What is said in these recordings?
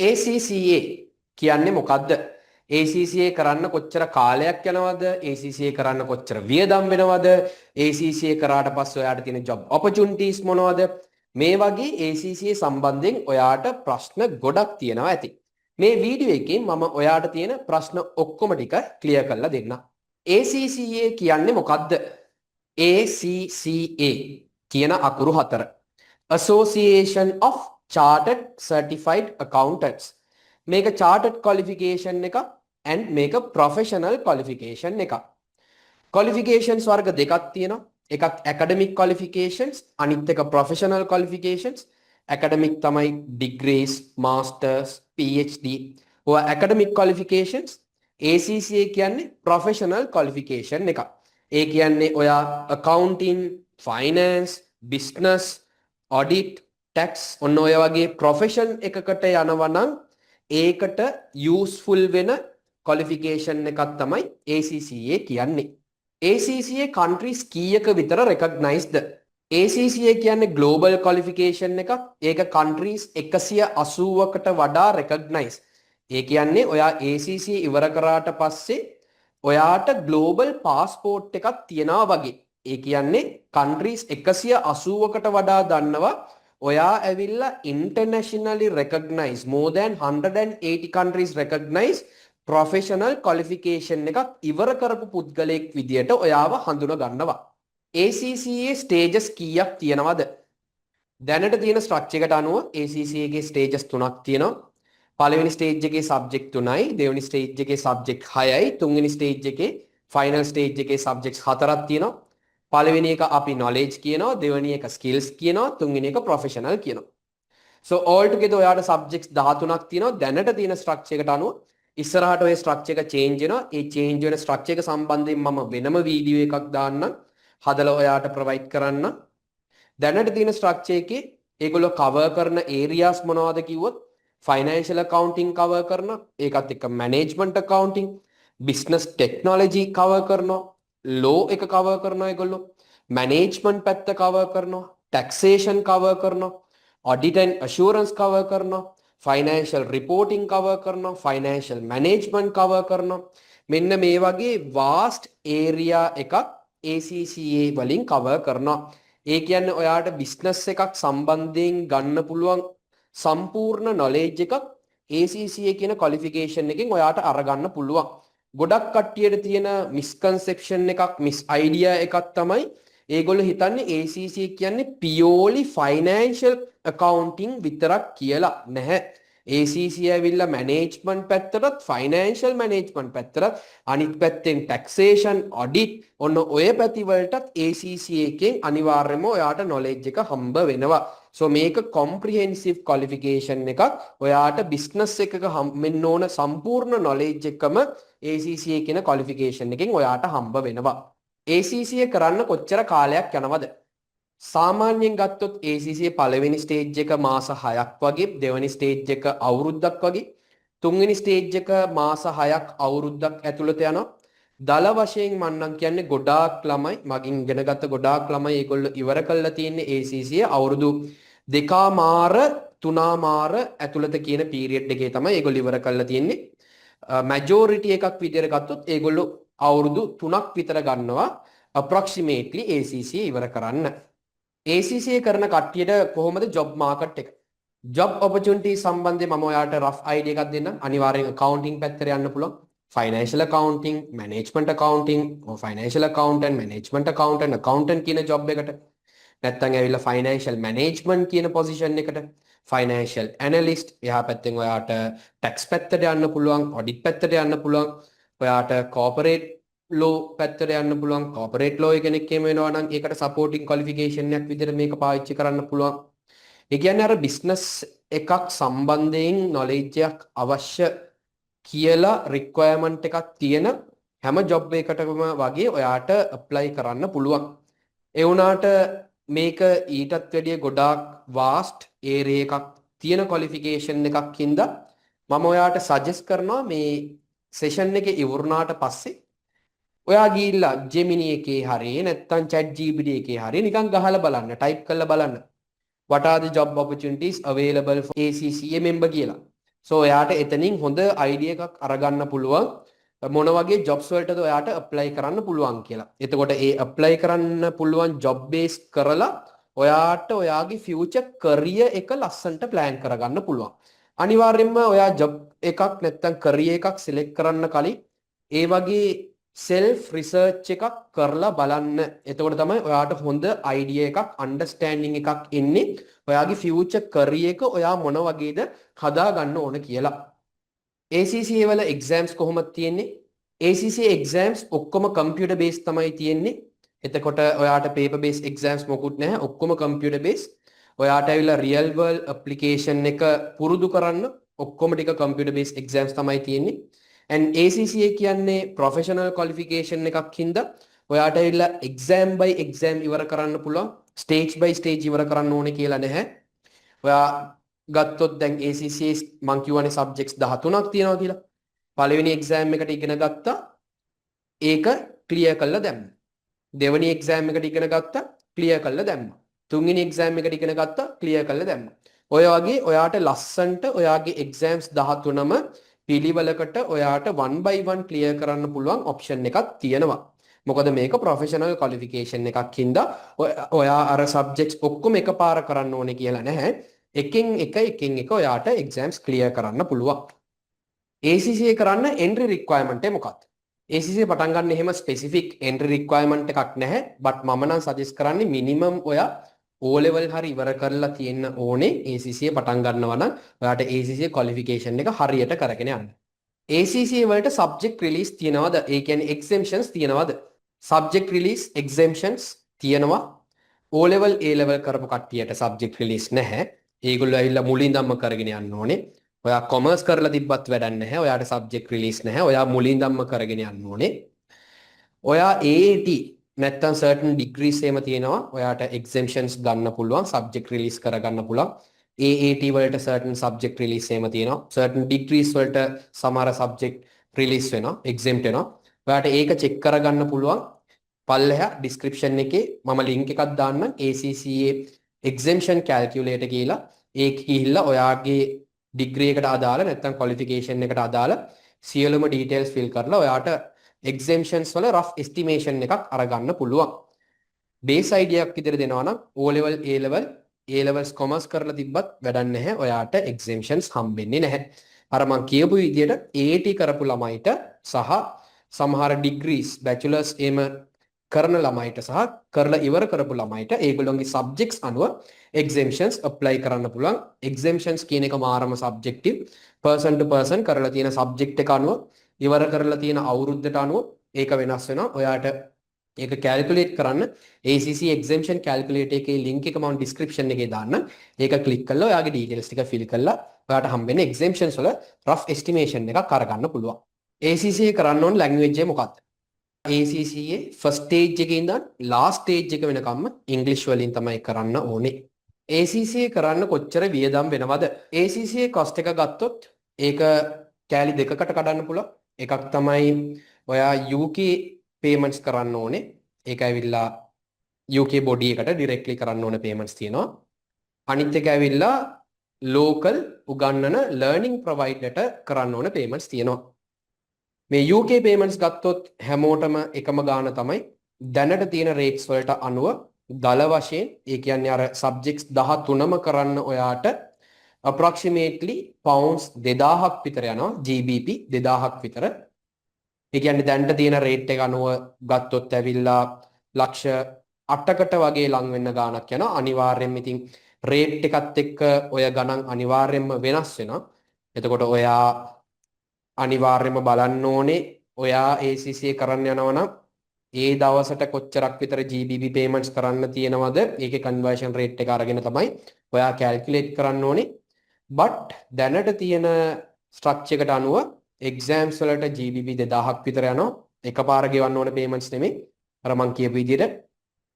ACCA කියන්නේ මොකද්ද? ACCA කරන්න කොච්චර කාලයක් යනවද? ACCA කරන්න කොච්චර වියදම් වෙනවද? ACCA කරාට පස්සේ ඔයාට තියෙන job opportunities මොනවද? මේ වගේ ACCA සම්බන්ධයෙන් ඔයාට ප්‍රශ්න ගොඩක් තියෙනවා ඇති. මේ වීඩියෝ එකෙන් මම ඔයාට තියෙන ප්‍රශ්න ඔක්කොම ටික ක්ලියර් කරලා දෙන්නම්. ACCA කියන්නේ මොකද්ද? ACCA කියන අකුරු හතර. Association of Chartered Certified Accountants. මේක chartered qualification එකක් and මේක professional qualification එකක්. qualifications වර්ග දෙකක් තියෙනවා. එකක් academic qualifications අනිත් එක professional qualifications. academic තමයි degrees, masters, PhD. ඔය academic qualifications. ACCA කියන්නේ professional qualification එකක්. ඒ කියන්නේ ඔයා accounting, finance, business, audit, tax ඔන්න ඔය වගේ profession එකකට යනවා නම් ඒකට useful වෙන qualification එකක් තමයි ACCA කියන්නේ. ACCA countries කීයක විතර recognized? ACCA කියන්නේ global qualification එකක්. ඒක countries 180කට වඩා recognize. ඒ කියන්නේ ඔයා ACCA ඉවර කරාට පස්සේ ඔයාට global passport එකක් තියනවා වගේ. ඒ කියන්නේ countries 180කට වඩා දන්නවා ඔයා ඇවිල්ලා internationally recognized more than 180 countries recognized professional qualification එකක් ඉවර කරපු පුද්ගලයෙක් විදියට ඔයාව හඳුන ගන්නවා. ACCA stages කීයක් තියෙනවද? දැනට තියෙන structure එකට අනුව ACCA ගේ stages 3ක් තියෙනවා. පළවෙනි stage එකේ subject 3යි, දෙවෙනි stage එකේ subject 6යි, තුන්වෙනි stage එකේ final stage එකේ subjects 4ක් තියෙනවා. පළවෙනි එක අපි knowledge කියනවා, දෙවෙනි එක skills කියනවා, තුන්වෙනි එක professional කියනවා. So all together ඔයාට subjects 13ක් තියෙනවා. දැනට තියෙන structure එකට අනුව ඉස්සරහට ඔය structure එක change වෙනවා. ඒ change වෙන structure එක සම්බන්ධයෙන් මම වෙනම වීඩියෝ එකක් දාන්නම්. හදලා ඔයාට provide කරන්න. දැනට තියෙන structure එකේ ඒගොල්ලෝ cover කරන areas මොනවද කිව්වොත් financial accounting cover කරනවා. ඒකත් එක්ක management accounting, business technology cover කරනවා. law එක cover කරනවා ඒගොල්ලෝ. management පැත්ත cover කරනවා. taxation cover කරනවා. audit and assurance cover කරනවා. financial reporting cover කරනවා. financial management cover කරනවා. මෙන්න මේ වගේ vast area එකක් ACCA වලින් cover කරනවා. ඒ කියන්නේ ඔයාට business එකක් සම්බන්ධයෙන් ගන්න පුළුවන් සම්පූර්ණ knowledge එකක් ACCA කියන qualification එකෙන් ඔයාට අරගන්න පුළුවන්. ගොඩක් කට්ටියට තියෙන misconception එකක්, mis idea එකක් තමයි ඒගොල්ලෝ හිතන්නේ ACCA කියන්නේ purely financial accounting විතරක් කියලා. නැහැ. ACCA ඇවිල්ලා management පැත්තටත් financial management පැත්තටත් අනිත් පැත්තෙන් taxation audit ඔන්න ඔය පැති වලටත් ACCA එකෙන් අනිවාර්යයෙන්ම ඔයාට knowledge එක හම්බ වෙනවා. So මේක comprehensive qualification එකක්. ඔයාට business එකක හම්බෙන්න ඕන සම්පූර්ණ knowledge එකම ACCA කියන qualification එකෙන් ඔයාට හම්බ වෙනවා. ACCA කරන්න කොච්චර කාලයක් යනවද? සාමාන්‍යයෙන් ගත්තොත් ACCA පළවෙනි ස්ටේජ් එක මාස 6ක් වගේ, දෙවෙනි ස්ටේජ් එක අවුරුද්දක් වගේ, තුන්වෙනි ස්ටේජ් එක මාස 6ක් අවුරුද්දක් ඇතුළත යනවා. දල වශයෙන් මම නම් කියන්නේ ගොඩාක් ළමයි මගින් ඉගෙනගත්ත ගොඩාක් ළමයි ඒගොල්ලෝ ඉවර කළා තියෙන්නේ ACCA අවුරුදු දෙකමාර තුනමාර ඇතුළත කියන පීරියඩ් එකේ තමයි ඒගොල්ලෝ ඉවර කළා තියෙන්නේ. majority එකක් විදියට ගත්තොත් ඒගොල්ලෝ අවුරුදු 3ක් විතර ගන්නවා approximately ACCA ඉවර කරන්න. ACCA කරන කට්ටියට කොහොමද job market එක? job opportunity සම්බන්ධයෙන් මම ඔයාලට rough idea එකක් දෙන්නම්. අනිවාර්යෙන් accounting පැත්තට යන්න පුළුවන්. financial accounting, management accounting, or financial accountant, management accountant, accountant කියන job එකට. නැත්නම් ඇවිල්ලා financial management කියන position එකට. financial analyst එහා පැත්තෙන් ඔයාට tax පැත්තට යන්න පුළුවන්, audit පැත්තට යන්න පුළුවන්. ඔයාට corporate law පැත්තට යන්න පුළුවන්. corporate law කෙනෙක් එහෙම වෙනවා නම් ඒකට supporting qualification එකක් විදිහට මේක පාවිච්චි කරන්න පුළුවන්. ඒ කියන්නේ අර business එකක් සම්බන්ධයෙන් knowledge එකක් අවශ්‍ය කියලා requirement එකක් තියෙන හැම job එකකටම වගේ ඔයාට apply කරන්න පුළුවන්. ඒ වුණාට මේක ඊටත් වැඩිය ගොඩාක් vast area එකක් තියෙන qualification එකක් හින්දා මම ඔයාට suggest කරනවා මේ session එක ඉවරුණාට පස්සේ ඔයා ගිහිල්ලා Gemini එකේ හරි නැත්නම් ChatGPT එකේ හරි නිකන් ගහලා බලන්න, type කරලා බලන්න. What are the job opportunities available for ACCA member කියලා. සෝ ඔයාට එතනින් හොඳ අයිඩියා එකක් අරගන්න පුළුවන් මොන වගේ ජොබ්ස් වලටද ඔයාට ඇප්ලයි කරන්න පුළුවන් කියලා. එතකොට ඒ ඇප්ලයි කරන්න පුළුවන් ජොබ් බේස් කරලා ඔයාට ඔයාගේ ෆියුචර් කරියර් එක ලස්සන්ට ප්ලෑන් කරගන්න පුළුවන්. අනිවාර්යෙන්ම ඔයා ජොබ් එකක් නැත්නම් කරියර් එකක් සිලෙක්ට් කරන්න කලින් ඒ වගේ self research එකක් කරලා බලන්න. එතකොට තමයි ඔයාට හොඳ අයිඩියා එකක් අන්ඩර්ස්ටෑන්ඩින් එකක් එන්නේ ඔයාගේ ෆියුචර් කරියර් එක ඔයා මොන වගේද හදා ගන්න ඕන කියලා. ACCA වල එක්සෑම්ස් කොහොමද තියෙන්නේ? ACCA එක්සෑම්ස් ඔක්කොම කම්පියුටර් බේස් තමයි තියෙන්නේ. එතකොට ඔයාට පේපර් බේස් එක්සෑම්ස් මොකුත් නැහැ. ඔක්කොම කම්පියුටර් බේස්. ඔයාට ඇවිල්ලා රියල් වර්ල්ඩ් ඇප්ලිකේෂන් එක පුරුදු කරන්න ඔක්කොම ටික කම්පියුටර් බේස් එක්සෑම්ස් තමයි තියෙන්නේ. and ACCA කියන්නේ ප්‍රොෆෙෂනල් ක්වොලිෆිකේෂන් එකක් හින්දා ඔයාට ඇවිල්ලා එක්සෑම් බයි එක්සෑම් ඉවර කරන්න පුළුවන්. ස්ටේජ් බයි ස්ටේජ් ඉවර කරන්න ඕනේ කියලා නැහැ. ඔයා ගත්තොත් දැන් ACCA මං කියවනේ සබ්ජෙක්ට්ස් 13ක් තියෙනවා කියලා. පළවෙනි එක්සෑම් එකට ඉගෙන ගත්තා. ඒක ක්ලියර් කරලා දැම්මා. දෙවෙනි එක්සෑම් එකට ඉගෙන ගත්තා. ක්ලියර් කරලා දැම්මා. තුන්වෙනි එක්සෑම් එකට ඉගෙන ගත්තා. ක්ලියර් කරලා දැම්මා. ඔය වගේ ඔයාට ලස්සන්ට ඔයාගේ එක්සෑම්ස් 13ම පිළිවෙලකට ඔයාට 1 by 1 ක්ලියර් කරන්න පුළුවන් ඔප්ෂන් එකක් තියෙනවා. මොකද මේක ප්‍රොෆෙෂනල් ක්වොලිෆිකේෂන් එකක් හින්දා ඔයා අර සබ්ජෙක්ට්ස් ඔක්කොම එකපාර කරන්න ඕනේ කියලා නැහැ. එකින් එක ඔයාට එක්සෑම්ස් ක්ලියර් කරන්න පුළුවන්. ACCA කරන්න entry requirement එක මොකක්ද? ACCA පටන් ගන්න එහෙම specific entry requirement එකක් නැහැ. but මම නම් suggest කරන්නේ minimum ඔයා O level හරි ඉවර කරලා තියෙන්න ඕනේ ACCA පටන් ගන්නවා නම් ඔයාට ACCA qualification එක හරියට කරගෙන යන්න. ACCA වලට subject release තියනවද? ඒ කියන්නේ exemptions තියනවද? subject release exemptions තියනවා. O level A level කරපු කට්ටියට subject release නැහැ. ඒගොල්ලෝ ඇවිල්ලා මුලින්දම්ම කරගෙන යන්න ඕනේ. ඔයා කොමර්ස් කරලා තිබ්බත් වැඩක් නැහැ. ඔයාට සබ්ජෙක්ට් රිලීස් නැහැ. ඔයා මුලින්දම්ම කරගෙන යන්න ඕනේ. ඔයා AAT නැත්තම් certain degrees එහෙම තියෙනවා. ඔයාට exemptions ගන්න පුළුවන්. සබ්ජෙක්ට් රිලීස් කරගන්න පුළුවන්. AAT වලට certain subject release එහෙම තියෙනවා. certain degrees වලට සමහර subject release වෙනවා. exempt වෙනවා. ඔයාට ඒක check කරගන්න පුළුවන්. පල්ලෙහා description එකේ මම link එකක් දාන්නම් ACCA exemption calculator කියලා. ඒක ගිහිල්ලා ඔයාගේ ඩිග්‍රී එකට අදාළ නැත්නම් ක්වොලිෆිකේෂන් එකට අදාළ සියලුම ඩීටේල්ස් ෆිල් කරලා ඔයාට exemptions වල rough estimation එකක් අරගන්න පුළුවන්. බේස් අයිඩියා එකක් විතර දෙනවා නම් O level A level A levels commerce කරලා තිබ්බත් වැඩක් නැහැ. ඔයාට exemptions හම්බෙන්නේ නැහැ. අර මම කියපු විදිහට AAT කරපු ළමයිට සහ සමහර degrees bachelors එම කරන ළමයිට සහ කරලා ඉවර කරපු ළමයිට ඒගොල්ලොන්ගේ subjects අනුව exemptions apply කරන්න පුළුවන්. exemptions කියන එක මාරම subjective person to person කරලා තියෙන subject එක අනුව ඉවර කරලා තියෙන අවුරුද්දට අනුව ඒක වෙනස් වෙනවා. ඔයාට ඒක calculate කරන්න ACCA exemption calculator එකේ link එක මම description එකේ දාන්න. ඒක click කරලා ඔයාගේ details ටික fill කරලා ඔයාට හම්බෙන exemptions වල rough estimation එකක් අරගන්න පුළුවන්. ACCA කරන්න ඕන language එක මොකක්ද? ACCA first stage එකේ ඉඳන් last stage එක වෙනකම්ම English වලින් තමයි කරන්න ඕනේ. ACCA කරන්න කොච්චර වියදම් වෙනවද? ACCA cost එක ගත්තොත් ඒක කෑලි දෙකකට කඩන්න පුළුවන්. එකක් තමයි ඔයා UK payments කරන්න ඕනේ. ඒක ඇවිල්ලා UK body එකට directly කරන්න ඕන payments තියෙනවා. අනිත් එක ඇවිල්ලා local උගන්නන learning providerට කරන්න ඕන payments තියෙනවා. මේ UK payments ගත්තොත් හැමෝටම එකම ගාණ තමයි. දැනට තියෙන rates වලට අනුව දල වශයෙන් ඒ කියන්නේ අර subjects 13ම කරන්න ඔයාට approximately pounds 2000ක් විතර යනවා. GBP 2000ක් විතර. ඒ කියන්නේ දැනට තියෙන rate එක අනුව ගත්තොත් ඇවිල්ලා ලක්ෂ 8කට වගේ ලං වෙන්න ගාණක් යනවා. අනිවාර්යයෙන්ම ඉතින් rate එකත් එක්ක ඔය ගණන් අනිවාර්යයෙන්ම වෙනස් වෙනවා. එතකොට ඔයා අනිවාර්යයෙන්ම බලන්න ඕනේ ඔයා ACCA කරන්න යනවා නම් ඒ දවසට කොච්චරක් විතර GBP payments කරන්න තියෙනවද? ඒකේ conversion rate එක අරගෙන තමයි ඔයා calculate කරන්න ඕනේ. but දැනට තියෙන structure එකට අනුව exams වලට GBP 2000ක් විතර යනවා. එකපාර ගෙවන්න ඕන payments නෙමෙයි. අර මං කියපු විදිහට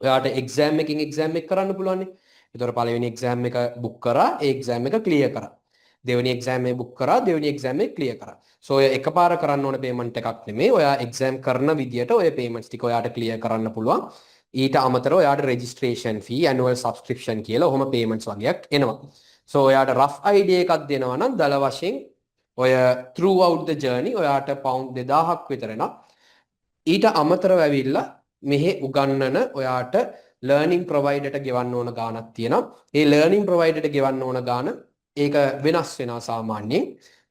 ඔයාට exam එකකින් exam එක කරන්න පුළුවන් නේ. ඒතකොට පළවෙනි exam එක book කරා, ඒ exam එක clear කරා. දෙවෙනි exam එක book කරා, දෙවෙනි exam එක clear කරා. so ඔය එකපාර කරන්න ඕන payment එකක් නෙමෙයි. ඔයා exam කරන විදියට ඔය payments ටික ඔයාට clear කරන්න පුළුවන්. ඊට අමතරව ඔයාට registration fee, annual subscription කියලා ඔහොම payments වගේක් එනවා. so ඔයාට rough idea එකක් දෙනවා නම් දල වශයෙන් ඔය throughout the journey ඔයාට pound 2000ක් විතර එනවා. ඊට අමතරව ඇවිල්ලා මෙහි උගන්වන ඔයාට learning provider ට ගෙවන්න ඕන ගාණක් තියෙනවා. ඒ learning provider ට ගෙවන්න ඕන ගාණ ඒක වෙනස් වෙනවා සාමාන්‍යයෙන්.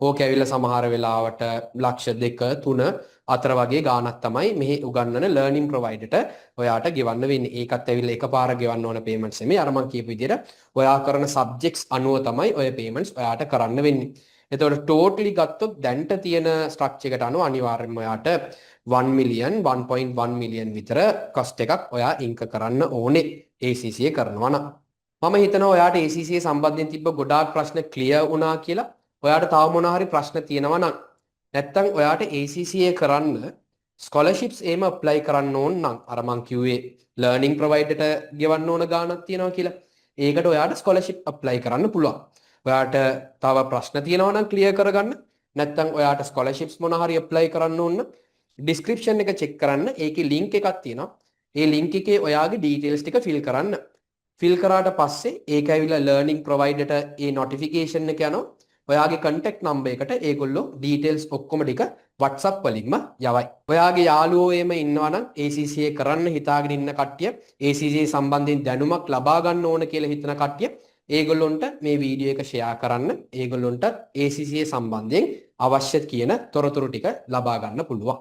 ඕක ඇවිල්ලා සමහර වෙලාවට ලක්ෂ 2 3 අතර වගේ ගාණක් තමයි මෙහි උගන්වන learning provider ට ඔයාට ගෙවන්න වෙන්නේ. ඒකත් ඇවිල්ලා එකපාර ගෙවන්න ඕන payments නෙමෙයි. අර මම කියපු විදිහට ඔයා කරන subjects අනුව තමයි ඔය payments ඔයාට කරන්න වෙන්නේ. එතකොට totally ගත්තොත් දැන්ට තියෙන structure එකට අනුව අනිවාර්යයෙන්ම ඔයාට 1 million 1.1 million විතර cost එකක් ඔයා ඉන්ක කරන්න ඕනේ ACCA කරනවා නම්. මම හිතනවා ඔයාට ACCA සම්බන්ධයෙන් තිබ්බ ගොඩාක් ප්‍රශ්න ක්ලියර් වුණා කියලා. ඔයාට තව මොන හරි ප්‍රශ්න තියෙනවා නම් නැත්තම් ඔයාට ACCA කරන්න scholarships එහෙම apply කරන්න ඕන නම් අර මං කිව්වේ learning provider ට ගෙවන්න ඕන ගාණක් තියෙනවා කියලා. ඒකට ඔයාට scholarship apply කරන්න පුළුවන්. ඔයාට තව ප්‍රශ්න තියෙනවා නම් ක්ලියර් කරගන්න. නැත්තම් ඔයාට scholarships මොන හරි apply කරන්න ඕන නම් description එක check කරන්න. ඒකේ link එකක් තියෙනවා. ඒ link එකේ ඔයාගේ details ටික fill කරන්න. fill කරාට පස්සේ ඒක ඇවිල්ලා learning provider ට ඒ notification එක යනවා. ඔයාගේ contact number එකට ඒගොල්ලෝ details ඔක්කොම ටික WhatsApp වලින්ම යවයි. ඔයාගේ යාළුවෝ එහෙම ඉන්නවා නම් ACCA කරන්න හිතාගෙන ඉන්න කට්ටිය ACCA සම්බන්ධයෙන් දැනුමක් ලබා ගන්න ඕන කියලා හිතන කට්ටිය ඒගොල්ලොන්ට මේ වීඩියෝ එක ෂෙයා කරන්න. ඒගොල්ලොන්ට ACCA සම්බන්ධයෙන් අවශ්‍ය කියන තොරතුරු ටික ලබා ගන්න පුළුවන්.